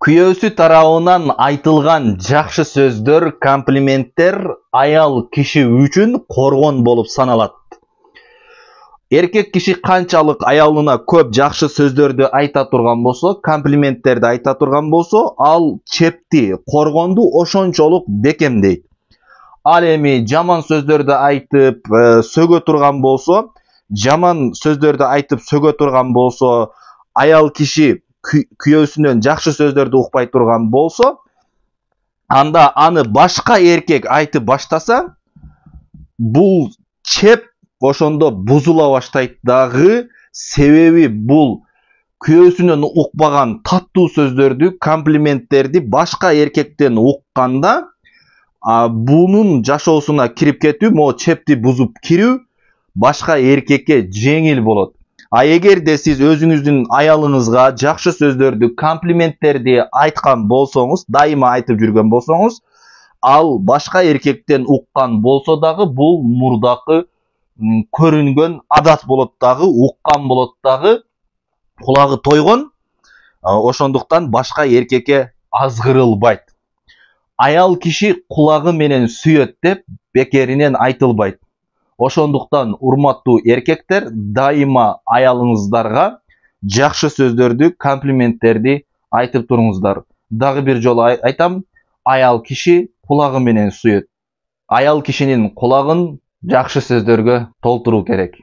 Күйөөсү тарабынан айтылган жакшы сөздөр, комплименттер аял киши үчүн коргон болуп саналат. Эркек киши канчалык аялына көп жакшы сөздөрдү айта турган болсо, комплименттерди айта турган болсо, ал чепти, коргонду ошончолук бекемдейт. Ал эми жаман сөздөрдү айтып, сөгө турган болсо, аял киши күйөөсүнөн жакшы сөздөрдү укпай турган болсо, анда аны башка эркек айтып баштаса, бул чеп ошондо бузула баштайт дагы. Себеби бул күйөөсүнөн укпаган таттуу сөздөрдү, комплименттерди башка эркектен укканда, бунун жашоосуна кирип кетүү, могу чепти бузуп кирүү башка эркекке жеңил болот. Эгерде сиз өзүңүздүн аялыңызга жакшы сөздөрдү, комплименттерди айткан болсоңуз, дайыма айтып жүргөн болсоңуз, ал башка эркектен уккан болсо дагы бул мурдакы көрүнгөн адат болот дагы, уккан болот дагы, кулагы тойгон. Ошондуктан башка эркекке азгырылбайт. Аял киши кулагы менен сүйөт деп бекеринен айтылбайт. Ошондуктан урматтуу эркектер, дайыма аялыңыздарга жакшы сөздөрдү, комплименттерди айтып туруңуздар. Дагы бир жолу айтам, аял киши кулагы менен сүйөт. Аял кишинин кулагын жакшы сөздөргө толтуруу керек.